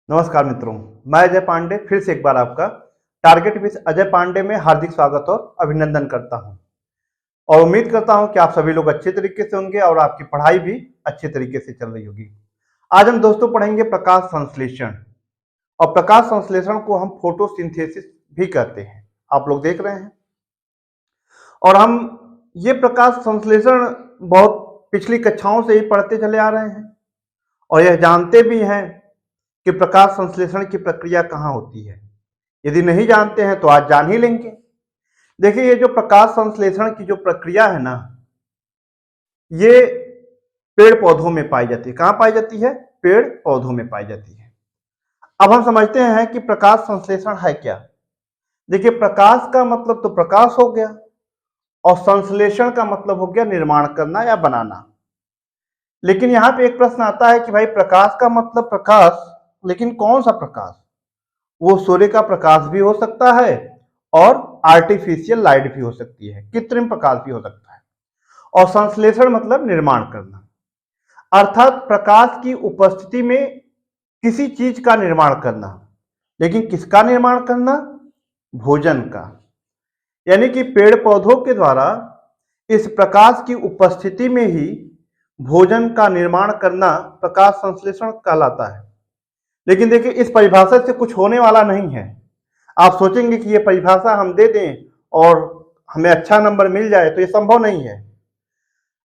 नमस्कार मित्रों, मैं अजय पांडे फिर से एक बार आपका टारगेट विद अजय पांडे में हार्दिक स्वागत और अभिनंदन करता हूं और उम्मीद करता हूं कि आप सभी लोग अच्छे तरीके से होंगे और आपकी पढ़ाई भी अच्छे तरीके से चल रही होगी। आज हम दोस्तों पढ़ेंगे प्रकाश संश्लेषण और प्रकाश संश्लेषण को हम फोटोसिंथेसिस भी कहते हैं। आप लोग देख रहे हैं और हम ये प्रकाश संश्लेषण बहुत पिछली कक्षाओं से ही पढ़ते चले आ रहे हैं और यह जानते भी हैं कि प्रकाश संश्लेषण की प्रक्रिया कहाँ होती है। यदि नहीं जानते हैं तो आज जान ही लेंगे। देखिए, ये जो प्रकाश संश्लेषण की जो प्रक्रिया है ना, ये पेड़ पौधों में पाई जाती है। कहाँ पाई जाती है? पेड़ पौधों में पाई जाती है। अब हम समझते हैं कि प्रकाश संश्लेषण है क्या। देखिए, प्रकाश का मतलब तो प्रकाश हो गया और संश्लेषण का मतलब हो गया निर्माण करना या बनाना। लेकिन यहाँ पे एक प्रश्न आता है कि भाई प्रकाश का मतलब प्रकाश, लेकिन कौन सा प्रकाश? वो सूर्य का प्रकाश भी हो सकता है और आर्टिफिशियल लाइट भी हो सकती है, कृत्रिम प्रकाश भी हो सकता है। और संश्लेषण मतलब निर्माण करना, अर्थात प्रकाश की उपस्थिति में किसी चीज का निर्माण करना। लेकिन किसका निर्माण करना? भोजन का। यानी कि पेड़ पौधों के द्वारा इस प्रकाश की उपस्थिति में ही भोजन का निर्माण करना प्रकाश संश्लेषण कहलाता है। लेकिन देखिए, इस परिभाषा से कुछ होने वाला नहीं है। आप सोचेंगे कि ये परिभाषा हम दे दें और हमें अच्छा नंबर मिल जाए, तो ये संभव नहीं है।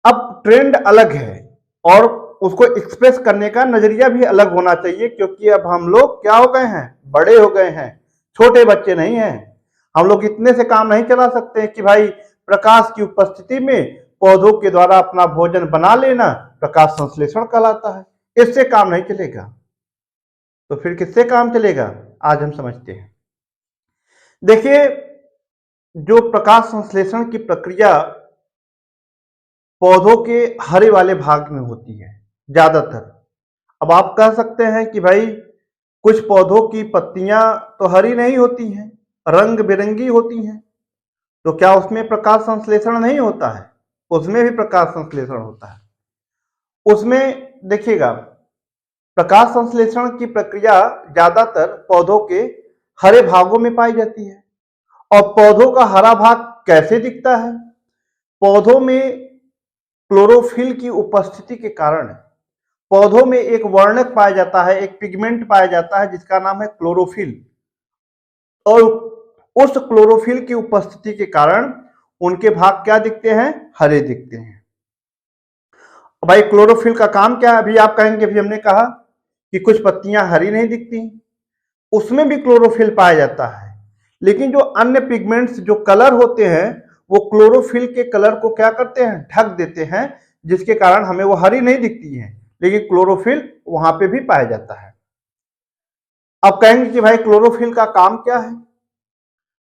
अब ट्रेंड अलग है और उसको एक्सप्रेस करने का नजरिया भी अलग होना चाहिए, क्योंकि अब हम लोग क्या हो गए हैं? बड़े हो गए हैं, छोटे बच्चे नहीं हैं। हम लोग इतने से काम नहीं चला सकते कि भाई प्रकाश की उपस्थिति में पौधों के द्वारा अपना भोजन बना लेना प्रकाश संश्लेषण कहलाता है। इससे काम नहीं चलेगा। तो फिर किससे काम चलेगा? आज हम समझते हैं। देखिए, जो प्रकाश संश्लेषण की प्रक्रिया पौधों के हरे वाले भाग में होती है ज्यादातर। अब आप कह सकते हैं कि भाई कुछ पौधों की पत्तियां तो हरी नहीं होती हैं, रंग बिरंगी होती हैं, तो क्या उसमें प्रकाश संश्लेषण नहीं होता है? उसमें भी प्रकाश संश्लेषण होता है। उसमें देखिएगा, प्रकाश संश्लेषण की प्रक्रिया ज्यादातर पौधों के हरे भागों में पाई जाती है। और पौधों का हरा भाग कैसे दिखता है? पौधों में क्लोरोफिल की उपस्थिति के कारण पौधों में एक वर्णक पाया जाता है, एक पिगमेंट पाया जाता है जिसका नाम है क्लोरोफिल। और उस क्लोरोफिल की उपस्थिति के कारण उनके भाग क्या दिखते हैं? हरे दिखते हैं। भाई क्लोरोफिल का काम क्या है? अभी आप कहेंगे, अभी हमने कहा कि कुछ पत्तियां हरी नहीं दिखती, उसमें भी क्लोरोफिल पाया जाता है। लेकिन जो अन्य पिगमेंट्स, जो कलर होते हैं, वो क्लोरोफिल के कलर को क्या करते हैं? ढक देते हैं, जिसके कारण हमें वो हरी नहीं दिखती है, लेकिन क्लोरोफिल वहां पे भी पाया जाता है। अब कहेंगे कि भाई क्लोरोफिल का काम क्या है?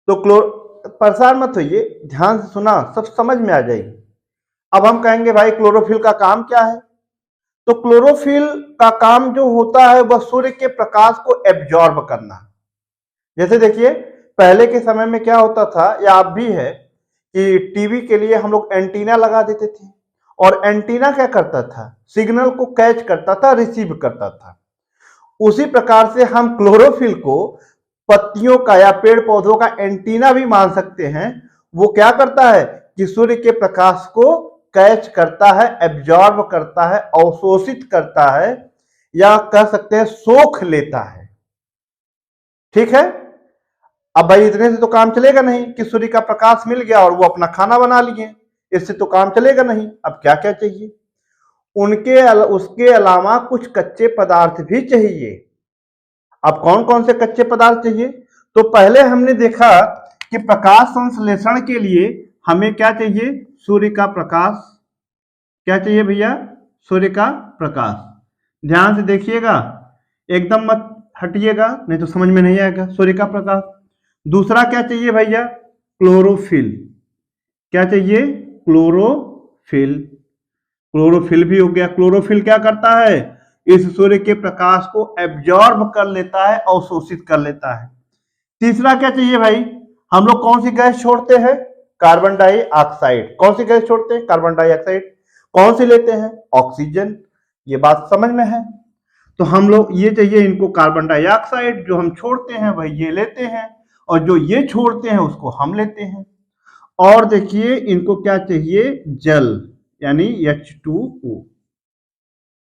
तो परेशान मत होइए, ध्यान से सुना, सब समझ में आ जाएगी। अब हम कहेंगे भाई क्लोरोफिल का काम क्या है? तो क्लोरोफिल का काम जो होता है वह सूर्य के प्रकाश को एब्जॉर्ब करना। जैसे देखिए, पहले के समय में क्या होता था, या अब भी है, कि टीवी के लिए हम लोग एंटीना लगा देते थे और एंटीना क्या करता था? सिग्नल को कैच करता था, रिसीव करता था। उसी प्रकार से हम क्लोरोफिल को पत्तियों का या पेड़ पौधों का एंटीना भी मान सकते हैं। वो क्या करता है कि सूर्य के प्रकाश को कैच करता है, एब्जॉर्ब करता है, अवशोषित करता है, या कह सकते हैं सोख लेता है। ठीक है। अब भाई इतने से तो काम चलेगा नहीं कि सूर्य का प्रकाश मिल गया और वो अपना खाना बना लिए, इससे तो काम चलेगा नहीं। अब क्या क्या चाहिए? उसके अलावा कुछ कच्चे पदार्थ भी चाहिए। अब कौन कौन से कच्चे पदार्थ चाहिए? तो पहले हमने देखा कि प्रकाश संश्लेषण के लिए हमें क्या चाहिए? सूर्य का प्रकाश। क्या चाहिए भैया? सूर्य का प्रकाश। ध्यान से देखिएगा, एकदम मत हटिएगा, नहीं तो समझ में नहीं आएगा। सूर्य का प्रकाश। दूसरा क्या चाहिए भैया? क्लोरोफिल। क्या चाहिए? क्लोरोफिल। क्लोरोफिल भी हो गया। क्लोरोफिल क्या करता है? इस सूर्य के प्रकाश को एब्जॉर्ब कर लेता है, अवशोषित कर लेता है। तीसरा क्या चाहिए भाई? हम लोग कौन सी गैस छोड़ते हैं? Carbon dioxide. कौन सी गैस छोड़ते हैं? Carbon dioxide. कौन सी लेते हैं? ऑक्सीजन। ये बात समझ में है। तो हम लोग ये चाहिए इनको कार्बन डाइऑक्साइड, जो हम छोड़ते हैं वही ये लेते हैं, और जो ये छोड़ते हैं उसको हम लेते हैं। और देखिए इनको क्या चाहिए, जल, यानी H2O।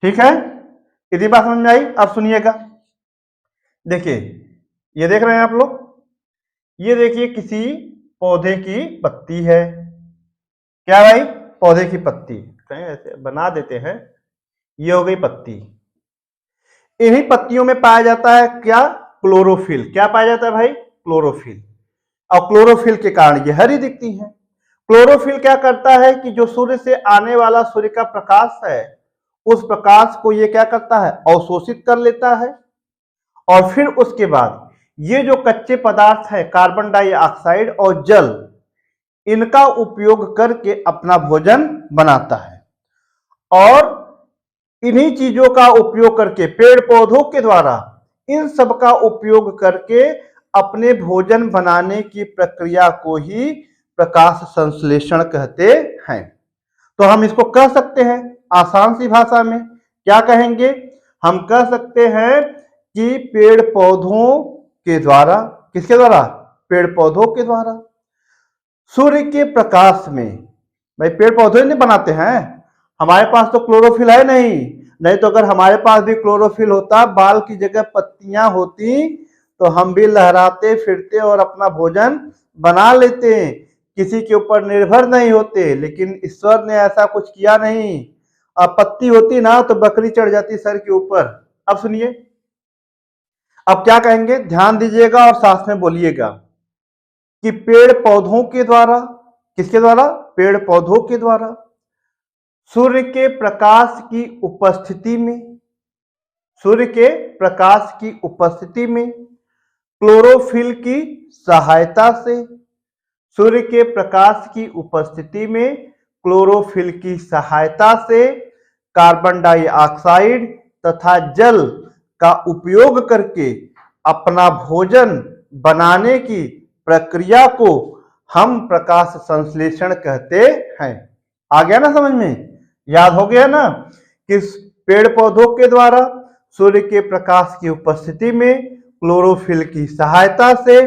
ठीक है, इतनी बात समझ में आई। अब सुनिएगा, देखिए ये देख रहे हैं आप लोग, ये देखिए किसी पौधे की पत्ती है। क्या भाई, पौधे की पत्ती, कहीं ऐसे बना देते हैं, ये हो गई पत्ती। इन्हीं पत्तियों में पाया जाता है क्या, क्लोरोफिल। क्या पाया जाता है भाई, क्लोरोफिल। और क्लोरोफिल के कारण ये हरी दिखती है। क्लोरोफिल क्या करता है कि जो सूर्य से आने वाला सूर्य का प्रकाश है, उस प्रकाश को ये क्या करता है, अवशोषित कर लेता है, और फिर उसके बाद ये जो कच्चे पदार्थ है कार्बन डाइऑक्साइड और जल, इनका उपयोग करके अपना भोजन बनाता है। और इन्हीं चीजों का उपयोग करके पेड़ पौधों के द्वारा इन सब का उपयोग करके अपने भोजन बनाने की प्रक्रिया को ही प्रकाश संश्लेषण कहते हैं। तो हम इसको कह सकते हैं आसान सी भाषा में, क्या कहेंगे, हम कह सकते हैं कि पेड़ पौधों के द्वारा, किसके द्वारा, पेड़ पौधों के द्वारा सूर्य के प्रकाश में, भाई पेड़ पौधे नहीं बनाते हैं, हमारे पास तो क्लोरोफिल है नहीं तो अगर हमारे पास भी क्लोरोफिल होता, बाल की जगह पत्तियां होती, तो हम भी लहराते फिरते और अपना भोजन बना लेते, किसी के ऊपर निर्भर नहीं होते। लेकिन ईश्वर ने ऐसा कुछ किया नहीं, अब पत्ती होती ना तो बकरी चढ़ जाती सर के ऊपर। अब सुनिए, अब क्या कहेंगे, ध्यान दीजिएगा और साथ में बोलिएगा कि पेड़ पौधों के द्वारा, किसके द्वारा, पेड़ पौधों के द्वारा सूर्य के प्रकाश की उपस्थिति में, सूर्य के प्रकाश की उपस्थिति में क्लोरोफिल की सहायता से, सूर्य के प्रकाश की उपस्थिति में क्लोरोफिल की सहायता से कार्बन डाइऑक्साइड तथा जल का उपयोग करके अपना भोजन बनाने की प्रक्रिया को हम प्रकाश संश्लेषण कहते हैं। आ गया ना समझ में, याद हो गया ना, कि पेड़ पौधों के द्वारा सूर्य के प्रकाश की उपस्थिति में क्लोरोफिल की सहायता से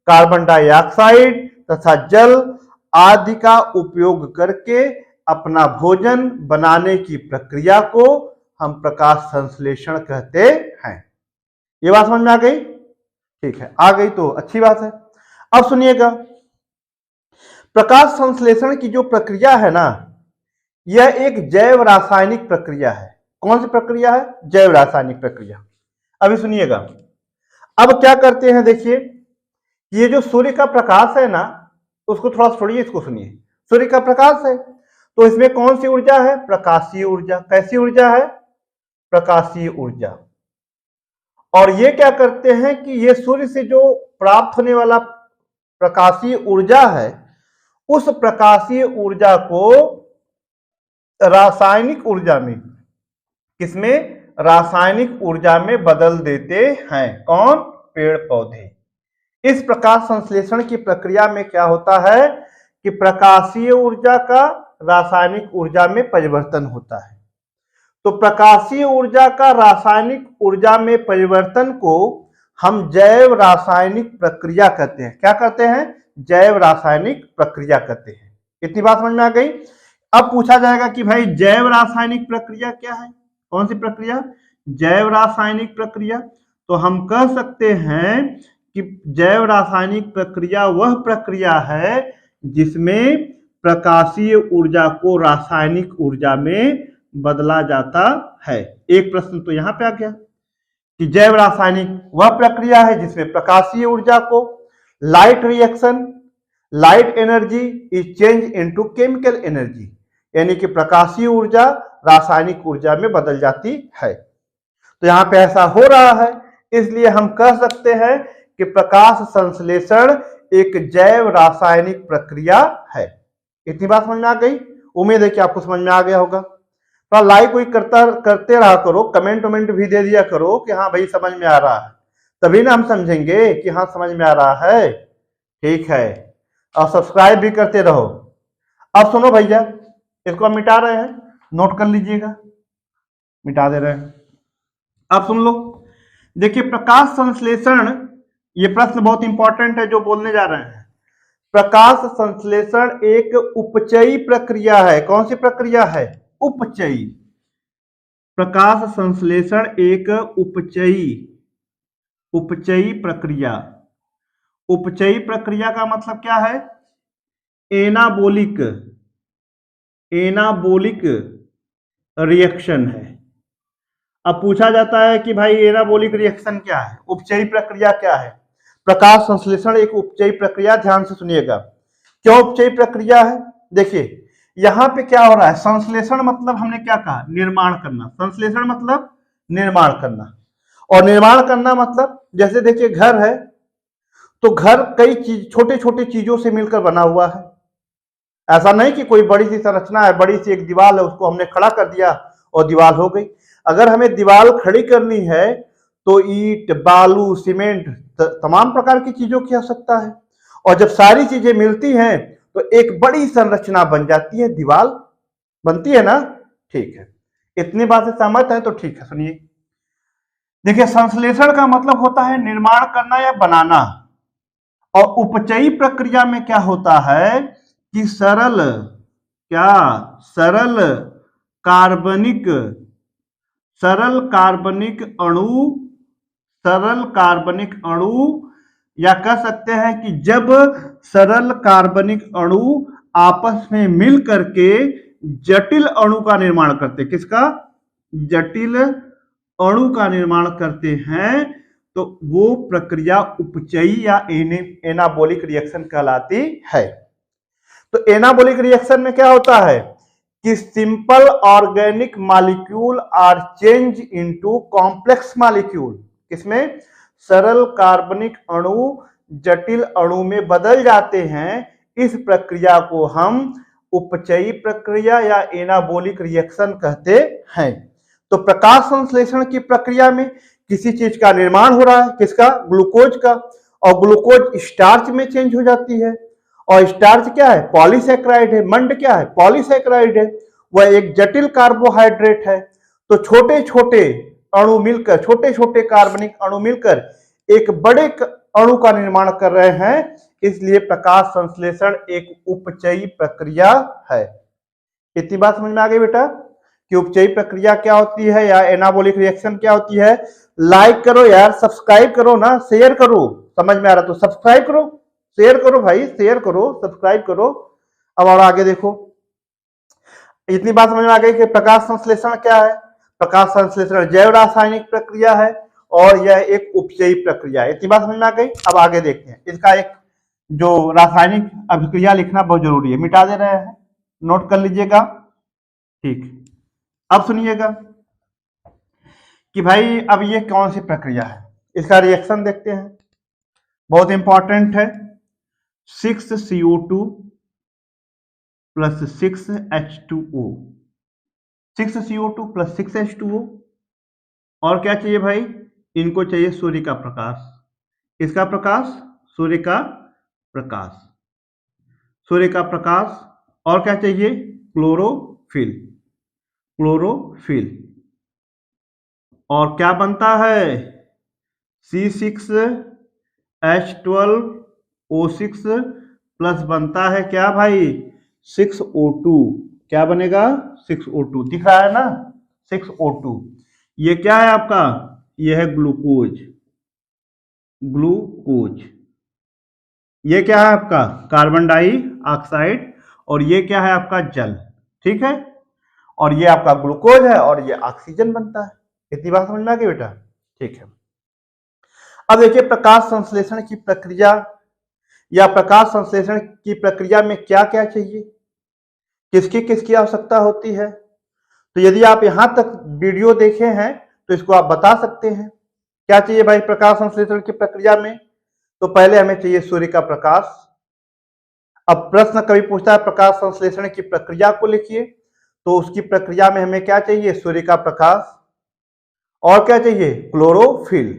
कार्बन डाइऑक्साइड तथा जल आदि का उपयोग करके अपना भोजन बनाने की प्रक्रिया को हम प्रकाश संश्लेषण कहते हैं। ये बात समझ में आ गई, ठीक है, आ गई तो अच्छी बात है। अब सुनिएगा, प्रकाश संश्लेषण की जो प्रक्रिया है ना, यह एक जैव रासायनिक प्रक्रिया है। कौन सी प्रक्रिया है, जैव रासायनिक प्रक्रिया। अभी सुनिएगा, अब क्या करते हैं, देखिए ये जो सूर्य का प्रकाश है ना, उसको थोड़ा छोड़िए, इसको सुनिए। सूर्य का प्रकाश है तो इसमें कौन सी ऊर्जा है, प्रकाशीय ऊर्जा। कैसी ऊर्जा है, प्रकाशीय ऊर्जा। और ये क्या करते हैं कि ये सूर्य से जो प्राप्त होने वाला प्रकाशीय ऊर्जा है, उस प्रकाशीय ऊर्जा को रासायनिक ऊर्जा में, किसमें, रासायनिक ऊर्जा में बदल देते हैं। कौन, पेड़ पौधे। इस प्रकाश संश्लेषण की प्रक्रिया में क्या होता है कि प्रकाशीय ऊर्जा का रासायनिक ऊर्जा में परिवर्तन होता है। तो प्रकाशीय ऊर्जा का रासायनिक ऊर्जा में परिवर्तन को हम जैव रासायनिक प्रक्रिया कहते हैं। क्या कहते हैं, जैव रासायनिक प्रक्रिया कहते हैं। इतनी बात समझ में आ गई। अब पूछा जाएगा कि भाई जैव रासायनिक प्रक्रिया क्या है, कौन सी प्रक्रिया, जैव रासायनिक प्रक्रिया। तो हम कह सकते हैं कि जैव रासायनिक प्रक्रिया वह प्रक्रिया है जिसमें प्रकाशीय ऊर्जा को रासायनिक ऊर्जा में बदला जाता है। एक प्रश्न तो यहां पे आ गया कि जैव रासायनिक वह प्रक्रिया है जिसमें प्रकाशीय ऊर्जा को light reaction, light energy is change into chemical energy, यानी कि प्रकाशीय ऊर्जा रासायनिक ऊर्जा में बदल जाती है। तो यहां पे ऐसा हो रहा है, इसलिए हम कह सकते हैं कि प्रकाश संश्लेषण एक जैव रासायनिक प्रक्रिया है। इतनी बात समझ में आ गई, उम्मीद है कि आपको समझ में आ गया होगा। तो लाइक कोई करते रहा करो, कमेंट वमेंट भी दे दिया करो कि हाँ भाई समझ में आ रहा है, तभी ना हम समझेंगे कि हाँ समझ में आ रहा है। ठीक है, और सब्सक्राइब भी करते रहो। अब सुनो भैया, इसको हम मिटा रहे हैं, नोट कर लीजिएगा, मिटा दे रहे हैं। अब सुन लो, देखिए प्रकाश संश्लेषण, ये प्रश्न बहुत इंपॉर्टेंट है जो बोलने जा रहे हैं। प्रकाश संश्लेषण एक उपचयी प्रक्रिया है। कौन सी प्रक्रिया है? उपचयी। प्रकाश संश्लेषण एक उपचयी प्रक्रिया। उपचयी प्रक्रिया का मतलब क्या है? एनाबोलिक रिएक्शन है। अब पूछा जाता है कि भाई एनाबोलिक रिएक्शन क्या है, उपचयी प्रक्रिया क्या है? प्रकाश संश्लेषण एक उपचयी प्रक्रिया। ध्यान से सुनिएगा क्यों उपचयी प्रक्रिया है। देखिए यहां पे क्या हो रहा है, संश्लेषण मतलब हमने क्या कहा, निर्माण करना। संश्लेषण मतलब निर्माण करना, और निर्माण करना मतलब जैसे देखिए घर है, तो घर कई चीज, छोटे छोटे चीजों से मिलकर बना हुआ है। ऐसा नहीं कि कोई बड़ी सी संरचना है, बड़ी सी एक दीवार है, उसको हमने खड़ा कर दिया और दीवार हो गई। अगर हमें दीवार खड़ी करनी है तो ईंट, बालू, सीमेंट, तमाम प्रकार की चीजों की आवश्यकता है, और जब सारी चीजें मिलती हैं तो एक बड़ी संरचना बन जाती है, दीवार बनती है ना। ठीक है, इतनी बात से सहमत है तो ठीक है। सुनिए, देखिए संश्लेषण का मतलब होता है निर्माण करना या बनाना, और उपचयी प्रक्रिया में क्या होता है कि सरल कार्बनिक अणु, या कह सकते हैं कि जब सरल कार्बनिक अणु आपस में मिल करके जटिल अणु का निर्माण करते, किसका? जटिल अणु का निर्माण करते हैं, तो वो प्रक्रिया उपचयी या एनाबोलिक रिएक्शन कहलाती है। तो एनाबोलिक रिएक्शन में क्या होता है कि simple organic molecule are change into complex molecule. किसमें? सरल कार्बनिक अणु जटिल अणु में बदल जाते हैं। इस प्रक्रिया को हम उपचयी प्रक्रिया या एनाबोलिक रिएक्शन कहते हैं। तो प्रकाश संश्लेषण की प्रक्रिया में किसी चीज का निर्माण हो रहा है, किसका? ग्लूकोज का, और ग्लूकोज स्टार्च में चेंज हो जाती है, और स्टार्च क्या है? पॉलीसैकेराइड है। मंड क्या है? पॉलीसैकेराइड है। वह एक जटिल कार्बोहाइड्रेट है। तो छोटे छोटे अणु मिलकर, छोटे छोटे कार्बनिक अणु मिलकर एक बड़े अणु का निर्माण कर रहे हैं, इसलिए प्रकाश संश्लेषण एक उपचयी प्रक्रिया है। इतनी बात समझ में आ गई बेटा कि उपचयी प्रक्रिया क्या होती है या एनाबोलिक रिएक्शन क्या होती है। लाइक करो यार, सब्सक्राइब करो ना, शेयर करो। समझ में आ रहा तो सब्सक्राइब करो, शेयर करो भाई, शेयर करो, सब्सक्राइब करो। अब और आगे देखो, इतनी बात समझ में आ गई कि प्रकाश संश्लेषण क्या है। प्रकाश संश्लेषण जैव रासायनिक प्रक्रिया है और यह एक उपचयी प्रक्रिया है। इतनी बात समझ में आ गई। अब आगे देखते हैं, इसका एक जो रासायनिक अभिक्रिया लिखना बहुत जरूरी है, मिटा दे रहे हैं, नोट कर लीजिएगा। ठीक, अब सुनिएगा कि भाई अब ये कौन सी प्रक्रिया है, इसका रिएक्शन देखते हैं, बहुत इंपॉर्टेंट है। 6CO2 plus 6H2O, 6CO2 plus 6H2O, और क्या चाहिए भाई? इनको चाहिए सूर्य का प्रकाश। किसका प्रकाश? सूर्य का प्रकाश, सूर्य का प्रकाश। और क्या चाहिए? Chlorophyll, chlorophyll. और क्या बनता है? C6H12O6 प्लस बनता है क्या भाई? 6O2। क्या बनेगा? 6O2, दिख रहा है ना, 6O2। ये क्या है आपका? ये है ग्लूकोज, ग्लूकोज। ये क्या है आपका? कार्बन डाइऑक्साइड, और ये क्या है आपका? जल। ठीक है, और ये आपका ग्लूकोज है और ये ऑक्सीजन बनता है। इतनी बात समझ में आ गई बेटा? ठीक है। अब देखिए प्रकाश संश्लेषण की प्रक्रिया या प्रकाश संश्लेषण की प्रक्रिया में क्या क्या चाहिए, किसकी किसकी आवश्यकता होती है। तो यदि आप यहां तक वीडियो देखे हैं तो इसको आप बता सकते हैं। क्या चाहिए भाई प्रकाश संश्लेषण की प्रक्रिया में? तो पहले हमें चाहिए सूर्य का प्रकाश। अब प्रश्न कभी पूछता है प्रकाश संश्लेषण की प्रक्रिया को लिखिए, तो उसकी प्रक्रिया में हमें क्या चाहिए? सूर्य का प्रकाश। और क्या चाहिए? क्लोरोफिल,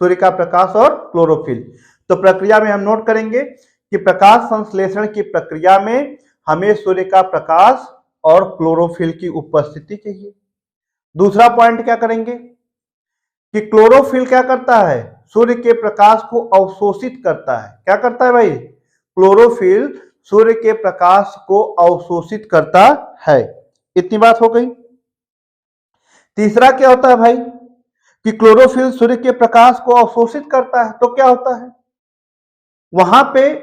सूर्य का प्रकाश और क्लोरोफिल। तो प्रक्रिया में हम नोट करेंगे कि प्रकाश संश्लेषण की प्रक्रिया में हमें सूर्य का प्रकाश और क्लोरोफिल की उपस्थिति चाहिए। दूसरा पॉइंट क्या करेंगे कि क्लोरोफिल क्या करता है, सूर्य के प्रकाश को अवशोषित करता है। क्या करता है भाई, क्लोरोफिल सूर्य के प्रकाश को अवशोषित करता है। इतनी बात हो गई। तीसरा क्या होता है भाई, कि क्लोरोफिल सूर्य के प्रकाश को अवशोषित करता है, तो क्या होता है, वहां पे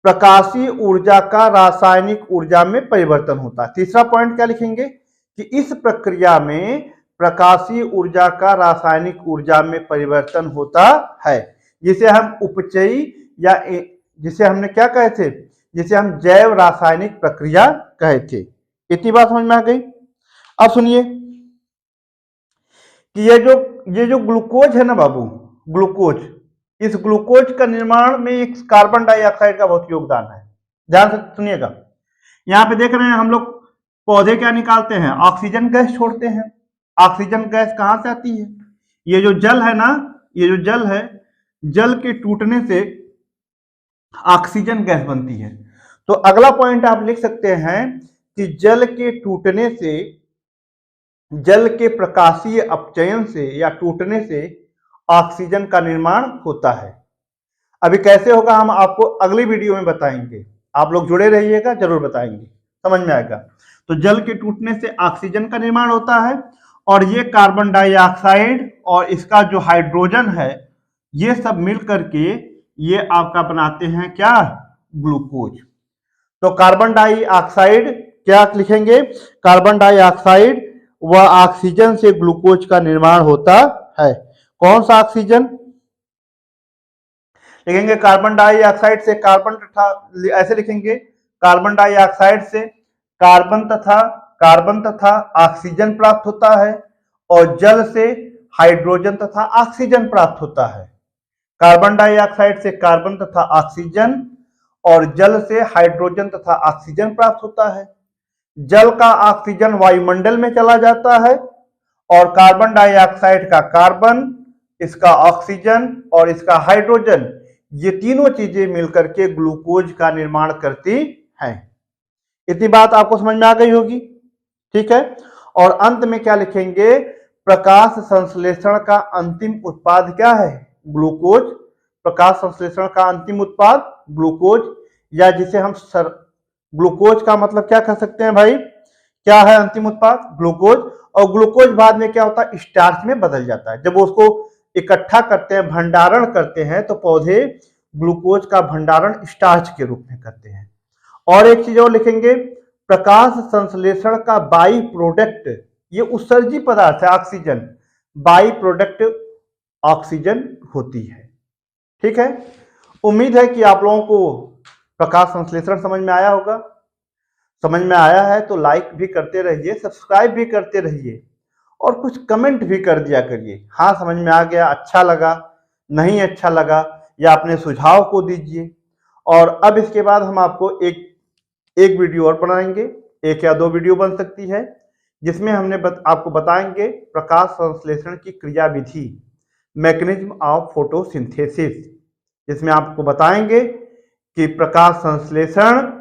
प्रकाशीय ऊर्जा का रासायनिक ऊर्जा में परिवर्तन होता है। तीसरा पॉइंट क्या लिखेंगे, कि इस प्रक्रिया में प्रकाशीय ऊर्जा का रासायनिक ऊर्जा में परिवर्तन होता है, जिसे हम उपचयी या जिसे हमने क्या कहे थे, जिसे हम जैव रासायनिक प्रक्रिया कहे थे। इतनी बात समझ में आ गई। अब सुनिए कि ये जो ग्लूकोज है ना बाबू, ग्लूकोज, इस ग्लूकोज का निर्माण में एक कार्बन डाइऑक्साइड का बहुत योगदान है। ध्यान से सुनिएगा। यहां पे देख रहे हैं हम लोग पौधे क्या निकालते हैं, ऑक्सीजन गैस छोड़ते हैं। ऑक्सीजन गैस कहां से आती है, ये जो जल है ना, ये जो जल है, जल के टूटने से ऑक्सीजन गैस बनती है। तो अगला पॉइंट आप लिख सकते हैं कि जल के टूटने से, जल के प्रकाशीय अपचयन से या टूटने से ऑक्सीजन का निर्माण होता है। अभी कैसे होगा हम आपको अगली वीडियो में बताएंगे, आप लोग जुड़े रहिएगा, जरूर बताएंगे, समझ में आएगा। तो जल के टूटने से ऑक्सीजन का निर्माण होता है, और ये कार्बन डाइऑक्साइड और इसका जो हाइड्रोजन है, ये सब मिल करके ये आपका बनाते हैं क्या, ग्लूकोज। तो कार्बन डाइऑक्साइड क्या लिखेंगे, कार्बन डाइऑक्साइड व ऑक्सीजन से ग्लूकोज का निर्माण होता है। कौन सा ऑक्सीजन लिखेंगे, कार्बन डाइऑक्साइड से कार्बन तथा, ऐसे लिखेंगे, कार्बन डाइऑक्साइड से कार्बन तथा ऑक्सीजन प्राप्त होता है, और जल से हाइड्रोजन तथा ऑक्सीजन प्राप्त होता है। कार्बन डाइऑक्साइड से कार्बन तथा ऑक्सीजन और जल से हाइड्रोजन तथा ऑक्सीजन प्राप्त होता है। जल का ऑक्सीजन वायुमंडल में चला जाता है, और कार्बन डाइऑक्साइड का कार्बन, इसका ऑक्सीजन और इसका हाइड्रोजन, ये तीनों चीजें मिलकर के ग्लूकोज का निर्माण करती हैं। इतनी बात आपको समझ में आ गई होगी, ठीक है। और अंत में क्या लिखेंगे, प्रकाश संश्लेषण का अंतिम उत्पाद क्या है, ग्लूकोज। प्रकाश संश्लेषण का अंतिम उत्पाद ग्लूकोज, या जिसे हम ग्लूकोज का मतलब क्या कह सकते हैं भाई, क्या है अंतिम उत्पाद, ग्लूकोज। और ग्लूकोज बाद में क्या होता है, स्टार्च में बदल जाता है। जब उसको इकट्ठा करते हैं, भंडारण करते हैं, तो पौधे ग्लूकोज का भंडारण स्टार्च के रूप में करते हैं। और एक चीज और लिखेंगे, प्रकाश संश्लेषण का बाई प्रोडक्ट, ये उत्सर्जी पदार्थ है ऑक्सीजन, बाई प्रोडक्ट ऑक्सीजन होती है। ठीक है, उम्मीद है कि आप लोगों को प्रकाश संश्लेषण समझ में आया होगा। समझ में आया है तो लाइक भी करते रहिए, सब्सक्राइब भी करते रहिए, और कुछ कमेंट भी कर दिया करिए। हाँ समझ में आ गया, अच्छा लगा, नहीं अच्छा लगा, या अपने सुझाव को दीजिए। और अब इसके बाद हम आपको एक वीडियो और बनाएंगे, एक या दो वीडियो बन सकती है, जिसमें हमने आपको बताएंगे प्रकाश संश्लेषण की क्रियाविधि, मैकेनिज्म ऑफ फोटोसिंथेसिस, जिसमें आपको बताएंगे कि प्रकाश संश्लेषण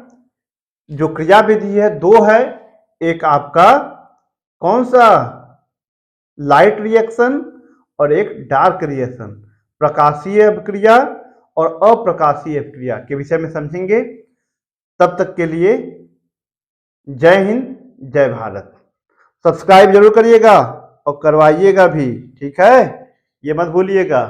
जो क्रियाविधि है दो है, एक आपका कौन सा, लाइट रिएक्शन, और एक डार्क रिएक्शन, प्रकाशीय अभिक्रिया और अप्रकाशीय अभिक्रिया के विषय में समझेंगे। तब तक के लिए जय हिंद, जय भारत। सब्सक्राइब जरूर करिएगा और करवाइएगा भी, ठीक है, ये मत भूलिएगा।